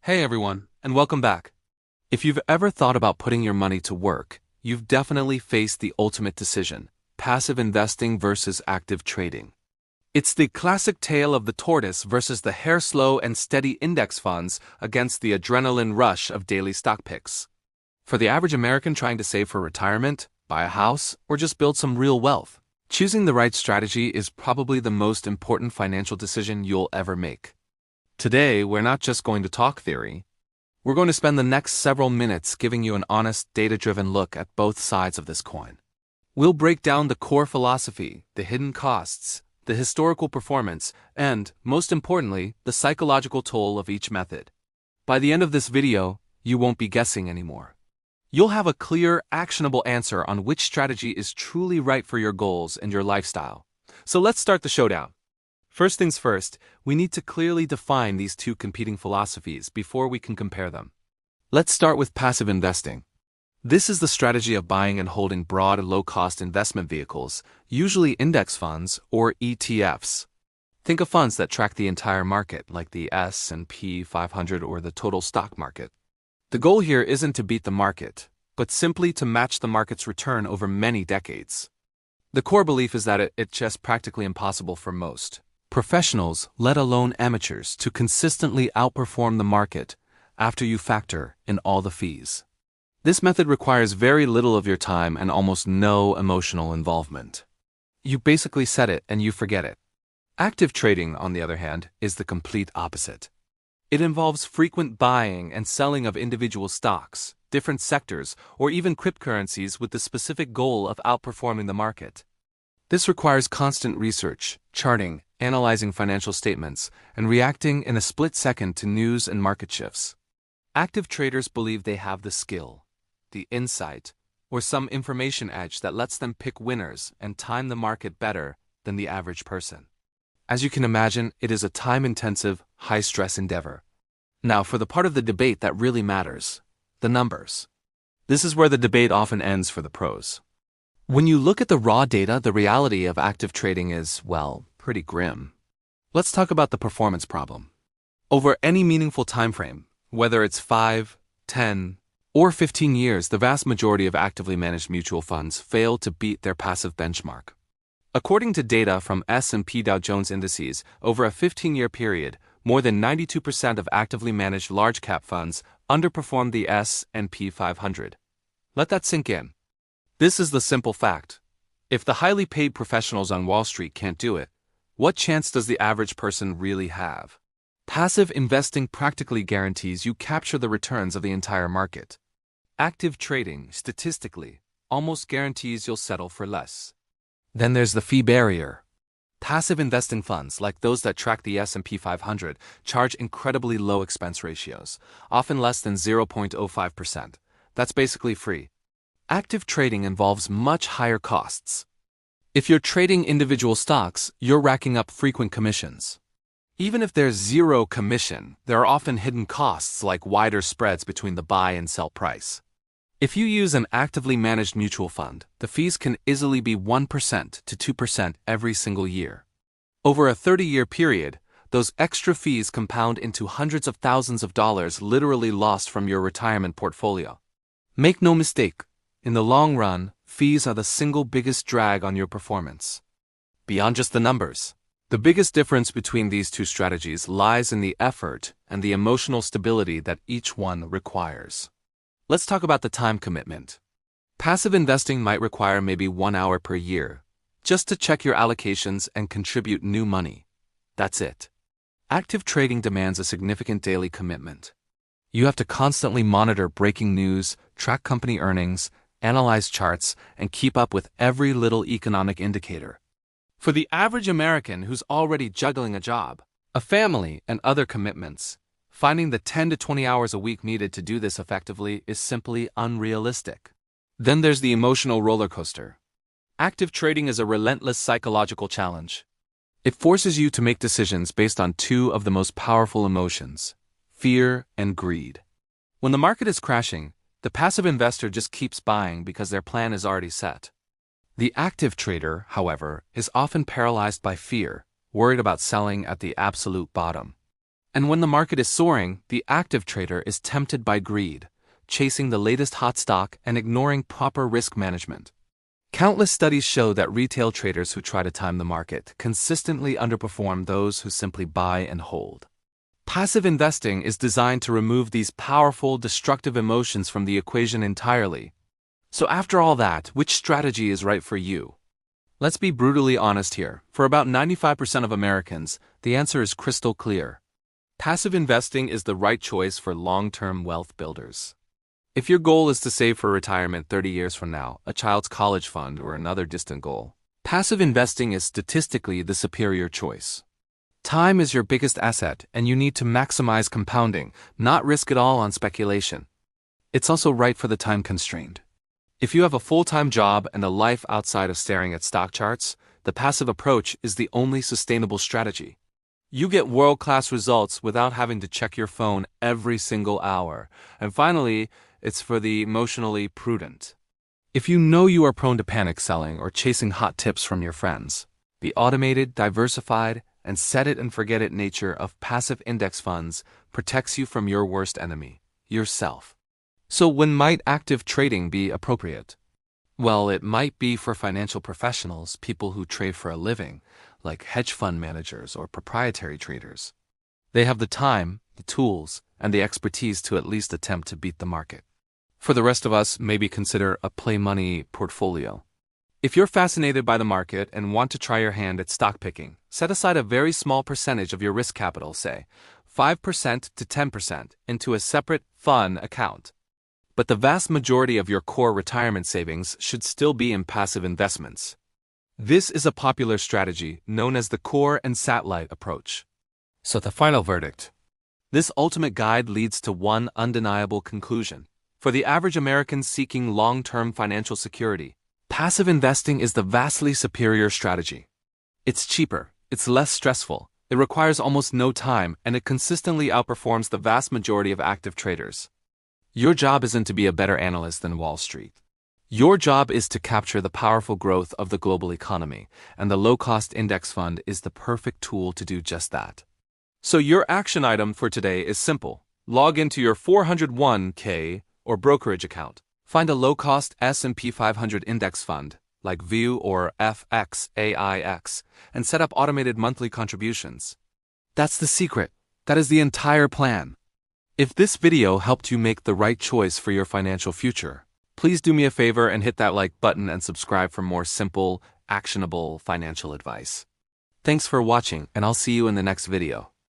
Hey everyone, and welcome back. If you've ever thought about putting your money to work, you've definitely faced the ultimate decision: passive investing versus active trading. It's the classic tale of the tortoise versus the hair-slow and steady index funds against the adrenaline rush of daily stock picks. For the average American trying to save for retirement, buy a house, or just build some real wealth, choosing the right strategy is probably the most important financial decision you'll ever make. Today, we're not just going to talk theory. We're going to spend the next several minutes giving you an honest, data-driven look at both sides of this coin. We'll break down the core philosophy, the hidden costs, the historical performance, and, most importantly, the psychological toll of each method. By the end of this video, you won't be guessing anymore. You'll have a clear, actionable answer on which strategy is truly right for your goals and your lifestyle. So let's start the showdown. First things first, we need to clearly define these two competing philosophies before we can compare them. Let's start with passive investing. This is the strategy of buying and holding broad and low-cost investment vehicles, usually index funds or ETFs. Think of funds that track the entire market, like the S&P 500 or the total stock market. The goal here isn't to beat the market, but simply to match the market's return over many decades. The core belief is that it's just practically impossible for most professionals, let alone amateurs, to consistently outperform the market after you factor in all the fees. This method requires very little of your time and almost no emotional involvement. You basically set it and you forget it. Active trading, on the other hand, is the complete opposite. It involves frequent buying and selling of individual stocks, different sectors, or even cryptocurrencies with the specific goal of outperforming the market. This requires constant research, charting, analyzing financial statements, and reacting in a split second to news and market shifts. Active traders believe they have the skill, the insight, or some information edge that lets them pick winners and time the market better than the average person. As you can imagine, it is a time-intensive, high-stress endeavor. Now, for the part of the debate that really matters, the numbers. This is where the debate often ends for the pros. When you look at the raw data, the reality of active trading is, well, pretty grim. Let's talk about the performance problem. Over any meaningful time frame, whether it's 5, 10, or 15 years, the vast majority of actively managed mutual funds fail to beat their passive benchmark. According to data from S&P Dow Jones Indices, over a 15-year period, more than 92% of actively managed large-cap funds underperformed the S&P 500. Let that sink in. This is the simple fact. If the highly paid professionals on Wall Street can't do it, what chance does the average person really have? Passive investing practically guarantees you capture the returns of the entire market. Active trading, statistically, almost guarantees you'll settle for less. Then there's the fee barrier. Passive investing funds, like those that track the S&P 500, charge incredibly low expense ratios, often less than 0.05%. That's basically free. Active trading involves much higher costs. If you're trading individual stocks, you're racking up frequent commissions. Even if there's zero commission, there are often hidden costs like wider spreads between the buy and sell price. If you use an actively managed mutual fund, the fees can easily be 1% to 2% every single year. Over a 30-year period, those extra fees compound into hundreds of thousands of dollars literally lost from your retirement portfolio. Make no mistake, in the long run, fees are the single biggest drag on your performance. Beyond just the numbers, the biggest difference between these two strategies lies in the effort and the emotional stability that each one requires. Let's talk about the time commitment. Passive investing might require maybe 1 hour per year, just to check your allocations and contribute new money. That's it. Active trading demands a significant daily commitment. You have to constantly monitor breaking news, track company earnings, analyze charts, and keep up with every little economic indicator. For the average American who's already juggling a job, a family, and other commitments, finding the 10 to 20 hours a week needed to do this effectively is simply unrealistic. Then there's the emotional roller coaster. Active trading is a relentless psychological challenge. It forces you to make decisions based on two of the most powerful emotions: fear and greed. When the market is crashing, the passive investor just keeps buying because their plan is already set. The active trader, however, is often paralyzed by fear, worried about selling at the absolute bottom. And when the market is soaring, the active trader is tempted by greed, chasing the latest hot stock and ignoring proper risk management. Countless studies show that retail traders who try to time the market consistently underperform those who simply buy and hold. Passive investing is designed to remove these powerful, destructive emotions from the equation entirely. So after all that, which strategy is right for you? Let's be brutally honest here. For about 95% of Americans, the answer is crystal clear. Passive investing is the right choice for long-term wealth builders. If your goal is to save for retirement 30 years from now, a child's college fund, or another distant goal, passive investing is statistically the superior choice. Time is your biggest asset, and you need to maximize compounding, not risk it all on speculation. It's also right for the time constrained. If you have a full-time job and a life outside of staring at stock charts, the passive approach is the only sustainable strategy. You get world-class results without having to check your phone every single hour. And finally, it's for the emotionally prudent. If you know you are prone to panic selling or chasing hot tips from your friends, the automated, diversified, and set-it-and-forget-it nature of passive index funds protects you from your worst enemy, yourself. So when might active trading be appropriate? Well, it might be for financial professionals, people who trade for a living, like hedge fund managers or proprietary traders. They have the time, the tools, and the expertise to at least attempt to beat the market. For the rest of us, maybe consider a play money portfolio. If you're fascinated by the market and want to try your hand at stock picking, set aside a very small percentage of your risk capital, say 5% to 10%, into a separate fund account. But the vast majority of your core retirement savings should still be in passive investments. This is a popular strategy known as the core and satellite approach. So the final verdict. This ultimate guide leads to one undeniable conclusion. For the average American seeking long-term financial security, passive investing is the vastly superior strategy. It's cheaper, it's less stressful, it requires almost no time, and it consistently outperforms the vast majority of active traders. Your job isn't to be a better analyst than Wall Street. Your job is to capture the powerful growth of the global economy, and the low-cost index fund is the perfect tool to do just that. So your action item for today is simple. Log into your 401k or brokerage account. Find a low-cost S&P 500 index fund, like VIEW or FXAIX, and set up automated monthly contributions. That's the secret. That is the entire plan. If this video helped you make the right choice for your financial future, please do me a favor and hit that like button and subscribe for more simple, actionable financial advice. Thanks for watching, and I'll see you in the next video.